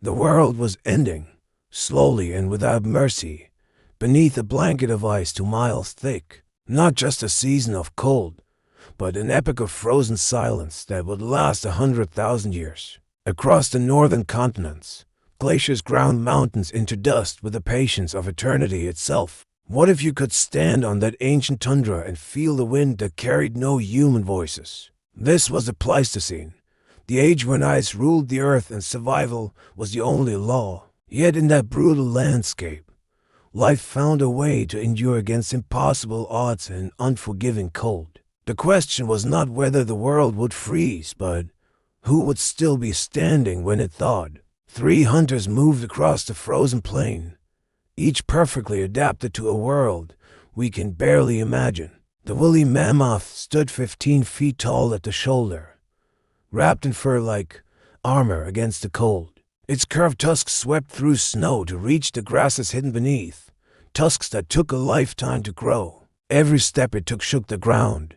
The world was ending, slowly and without mercy, beneath a blanket of ice 2 miles thick. Not just a season of cold, but an epoch of frozen silence that would last 100,000 years. Across the northern continents, glaciers ground mountains into dust with the patience of eternity itself. What if you could stand on that ancient tundra and feel the wind that carried no human voices? This was the Pleistocene, the age when ice ruled the earth and survival was the only law. Yet in that brutal landscape, life found a way to endure against impossible odds and unforgiving cold. The question was not whether the world would freeze, but who would still be standing when it thawed. 3 hunters moved across the frozen plain, each perfectly adapted to a world we can barely imagine. The woolly mammoth stood 15 feet tall at the shoulder, wrapped in fur-like armor against the cold. Its curved tusks swept through snow to reach the grasses hidden beneath, tusks that took a lifetime to grow. Every step it took shook the ground,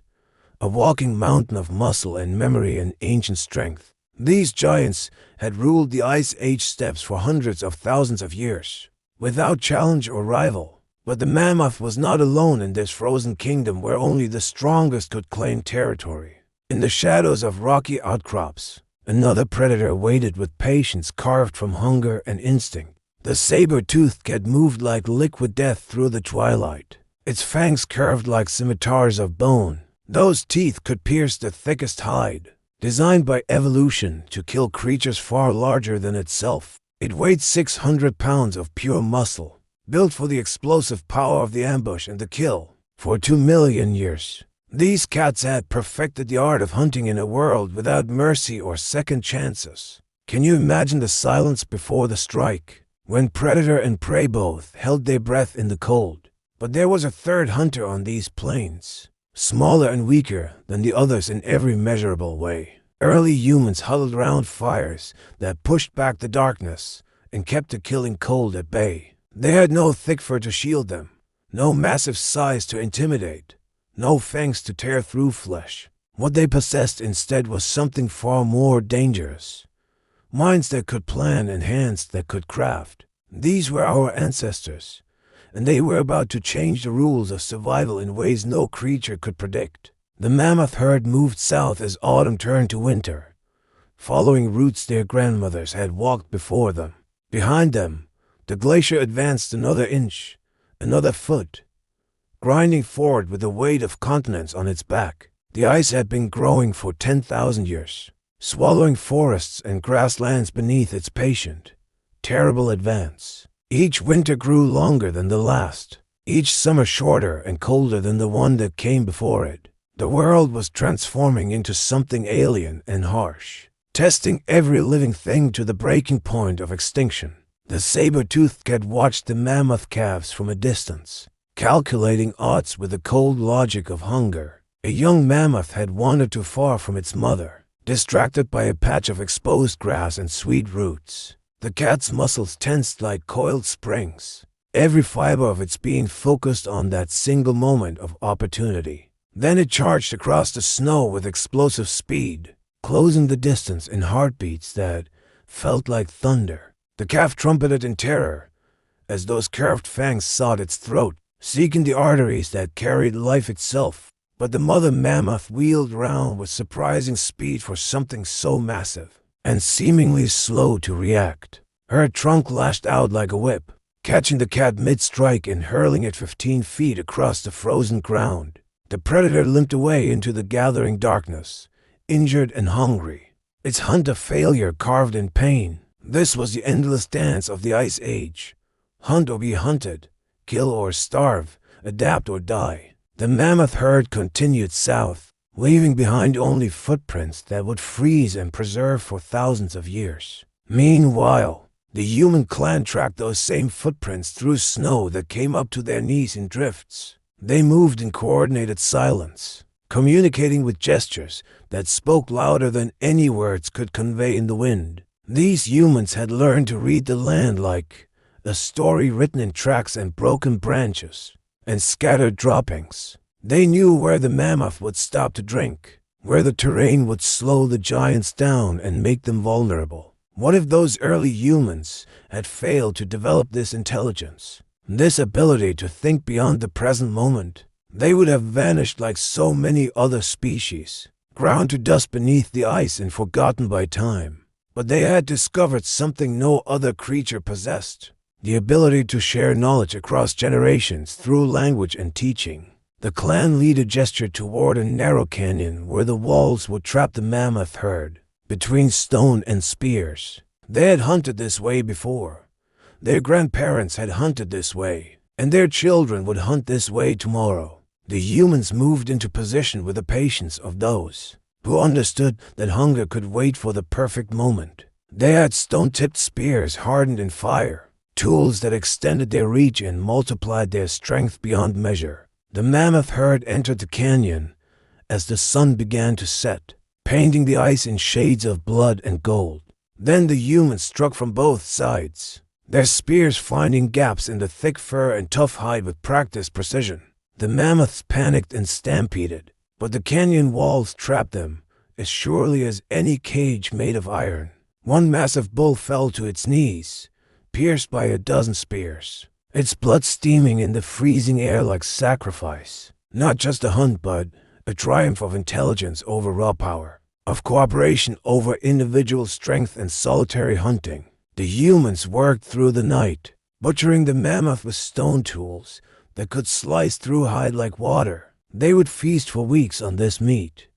a walking mountain of muscle and memory and ancient strength. These giants had ruled the Ice Age steppes for hundreds of thousands of years, without challenge or rival. But the mammoth was not alone in this frozen kingdom where only the strongest could claim territory. In the shadows of rocky outcrops, another predator waited with patience carved from hunger and instinct. The saber-toothed cat moved like liquid death through the twilight, its fangs curved like scimitars of bone. Those teeth could pierce the thickest hide, designed by evolution to kill creatures far larger than itself. It weighed 600 pounds of pure muscle, built for the explosive power of the ambush and the kill. For 2 million years, these cats had perfected the art of hunting in a world without mercy or second chances. Can you imagine the silence before the strike, when predator and prey both held their breath in the cold? But there was a third hunter on these plains, smaller and weaker than the others in every measurable way. Early humans huddled around fires that pushed back the darkness and kept the killing cold at bay. They had no thick fur to shield them, no massive size to intimidate, no fangs to tear through flesh. What they possessed instead was something far more dangerous. Minds that could plan and hands that could craft. These were our ancestors, and they were about to change the rules of survival in ways no creature could predict. The mammoth herd moved south as autumn turned to winter, following routes their grandmothers had walked before them. Behind them, the glacier advanced another inch, another foot, grinding forward with the weight of continents on its back. The ice had been growing for 10,000 years, swallowing forests and grasslands beneath its patient, terrible advance. Each winter grew longer than the last, each summer shorter and colder than the one that came before it. The world was transforming into something alien and harsh, testing every living thing to the breaking point of extinction. The saber-toothed cat watched the mammoth calves from a distance, calculating odds with the cold logic of hunger. A young mammoth had wandered too far from its mother, distracted by a patch of exposed grass and sweet roots. The cat's muscles tensed like coiled springs, every fiber of its being focused on that single moment of opportunity. Then it charged across the snow with explosive speed, closing the distance in heartbeats that felt like thunder. The calf trumpeted in terror as those curved fangs sought its throat, seeking the arteries that carried life itself. But the mother mammoth wheeled round with surprising speed for something so massive and seemingly slow to react. Her trunk lashed out like a whip, catching the cat mid-strike and hurling it 15 feet across the frozen ground. The predator limped away into the gathering darkness, injured and hungry, its hunt a failure carved in pain. This was the endless dance of the Ice Age. Hunt or be hunted, kill or starve, adapt or die. The mammoth herd continued south, leaving behind only footprints that would freeze and preserve for thousands of years. Meanwhile, the human clan tracked those same footprints through snow that came up to their knees in drifts. They moved in coordinated silence, communicating with gestures that spoke louder than any words could convey in the wind. These humans had learned to read the land like a story written in tracks and broken branches and scattered droppings. They knew where the mammoth would stop to drink, where the terrain would slow the giants down and make them vulnerable. What if those early humans had failed to develop this intelligence, this ability to think beyond the present moment? They would have vanished like so many other species, ground to dust beneath the ice and forgotten by time. But they had discovered something no other creature possessed: the ability to share knowledge across generations through language and teaching. The clan leader gestured toward a narrow canyon where the walls would trap the mammoth herd between stone and spears. They had hunted this way before. Their grandparents had hunted this way, and their children would hunt this way tomorrow. The humans moved into position with the patience of those who understood that hunger could wait for the perfect moment. They had stone-tipped spears hardened in fire, tools that extended their reach and multiplied their strength beyond measure. The mammoth herd entered the canyon as the sun began to set, painting the ice in shades of blood and gold. Then the humans struck from both sides, their spears finding gaps in the thick fur and tough hide with practiced precision. The mammoths panicked and stampeded, but the canyon walls trapped them as surely as any cage made of iron. One massive bull fell to its knees, pierced by a dozen spears, its blood steaming in the freezing air like sacrifice. Not just a hunt, but a triumph of intelligence over raw power, of cooperation over individual strength and solitary hunting. The humans worked through the night, butchering the mammoth with stone tools that could slice through hide like water. They would feast for weeks on this meat,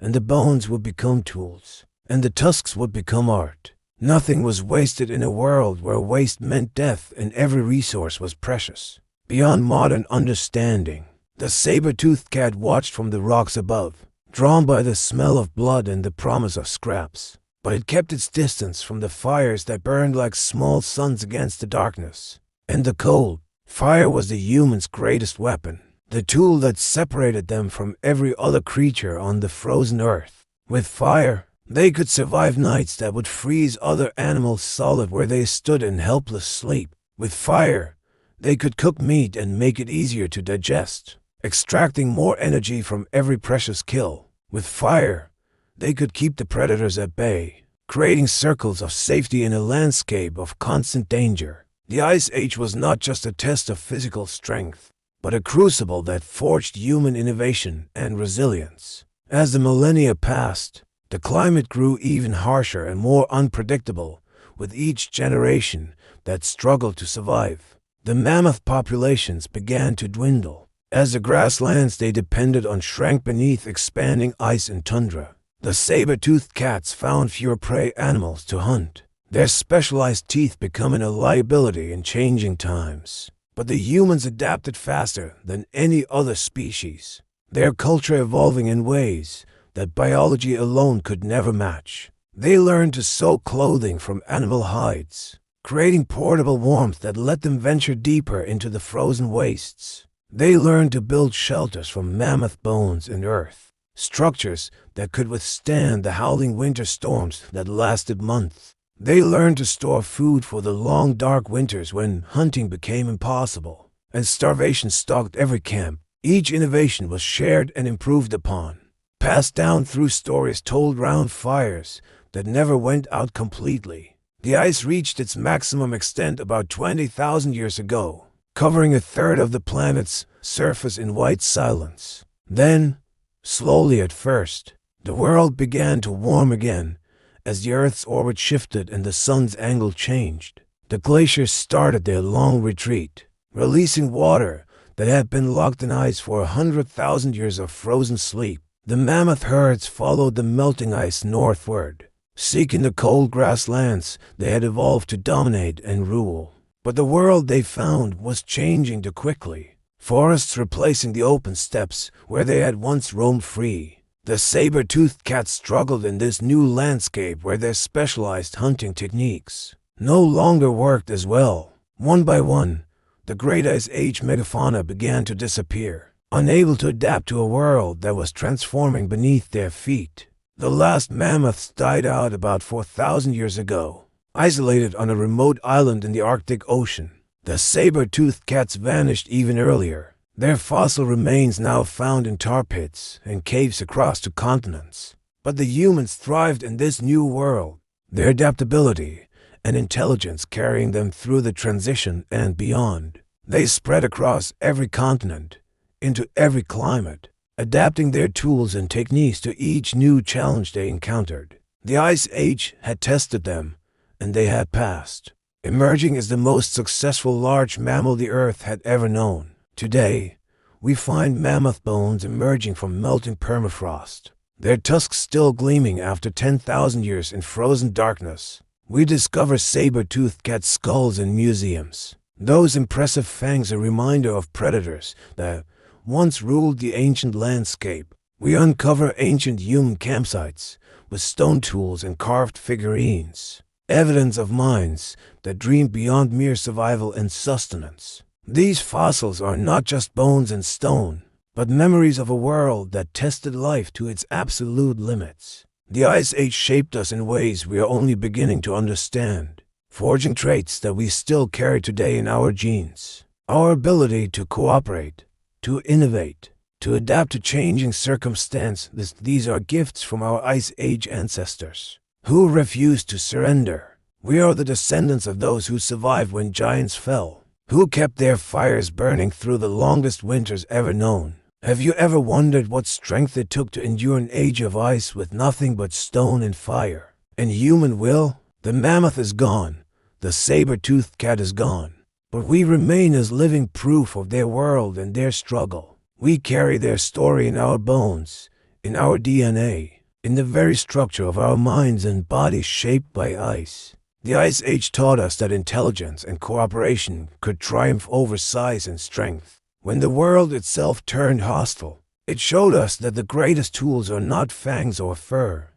and the bones would become tools, and the tusks would become art. Nothing was wasted in a world where waste meant death and every resource was precious. Beyond modern understanding, the saber-toothed cat watched from the rocks above, drawn by the smell of blood and the promise of scraps. But it kept its distance from the fires that burned like small suns against the darkness and the cold. Fire was the humans' greatest weapon, the tool that separated them from every other creature on the frozen earth. With fire, they could survive nights that would freeze other animals solid where they stood in helpless sleep. With fire, they could cook meat and make it easier to digest, extracting more energy from every precious kill. With fire, they could keep the predators at bay, creating circles of safety in a landscape of constant danger. The Ice Age was not just a test of physical strength, but a crucible that forged human innovation and resilience. As the millennia passed, the climate grew even harsher and more unpredictable with each generation that struggled to survive. The mammoth populations began to dwindle, as the grasslands they depended on shrank beneath expanding ice and tundra. The saber-toothed cats found fewer prey animals to hunt, their specialized teeth becoming a liability in changing times. But the humans adapted faster than any other species, their culture evolving in ways that biology alone could never match. They learned to sew clothing from animal hides, creating portable warmth that let them venture deeper into the frozen wastes. They learned to build shelters from mammoth bones and earth, structures that could withstand the howling winter storms that lasted months. They learned to store food for the long dark winters when hunting became impossible, and starvation stalked every camp. Each innovation was shared and improved upon, passed down through stories told round fires that never went out completely. The ice reached its maximum extent about 20,000 years ago, covering a third of the planet's surface in white silence. Then, slowly at first, the world began to warm again as the Earth's orbit shifted and the sun's angle changed. The glaciers started their long retreat, releasing water that had been locked in ice for 100,000 years of frozen sleep. The mammoth herds followed the melting ice northward, seeking the cold grasslands they had evolved to dominate and rule. But the world they found was changing too quickly, forests replacing the open steppes where they had once roamed free. The saber-toothed cats struggled in this new landscape where their specialized hunting techniques no longer worked as well. One by one, the Great Ice Age megafauna began to disappear, unable to adapt to a world that was transforming beneath their feet. The last mammoths died out about 4,000 years ago, isolated on a remote island in the Arctic Ocean. The saber-toothed cats vanished even earlier, their fossil remains now found in tar pits and caves across the continents. But the humans thrived in this new world. their adaptability and intelligence carrying them through the transition and beyond. They spread across every continent, into every climate, adapting their tools and techniques to each new challenge they encountered. The Ice Age had tested them, and they had passed, emerging as the most successful large mammal the Earth had ever known. Today, we find mammoth bones emerging from melting permafrost, their tusks still gleaming after 10,000 years in frozen darkness. We discover saber-toothed cat skulls in museums, those impressive fangs a reminder of predators that once ruled the ancient landscape. We uncover ancient human campsites with stone tools and carved figurines, evidence of minds that dreamed beyond mere survival and sustenance. These fossils are not just bones and stone, but memories of a world that tested life to its absolute limits. The Ice Age shaped us in ways we are only beginning to understand, forging traits that we still carry today in our genes. Our ability to cooperate, to innovate, to adapt to changing circumstances, these are gifts from our Ice Age ancestors, who refused to surrender. We are the descendants of those who survived when giants fell, who kept their fires burning through the longest winters ever known. Have you ever wondered what strength it took to endure an age of ice with nothing but stone and fire? And human will? The mammoth is gone, the saber-toothed cat is gone, but we remain as living proof of their world and their struggle. We carry their story in our bones, in our DNA, in the very structure of our minds and bodies shaped by ice. The Ice Age taught us that intelligence and cooperation could triumph over size and strength. When the world itself turned hostile, it showed us that the greatest tools are not fangs or fur,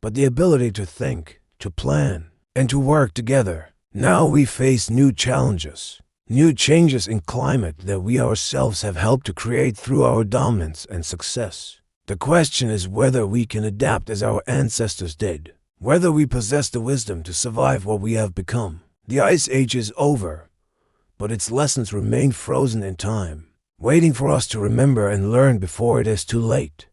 but the ability to think, to plan, and to work together. Now we face new challenges, new changes in climate that we ourselves have helped to create through our dominance and success. The question is whether we can adapt as our ancestors did, whether we possess the wisdom to survive what we have become. The Ice Age is over, but its lessons remain frozen in time, waiting for us to remember and learn before it is too late.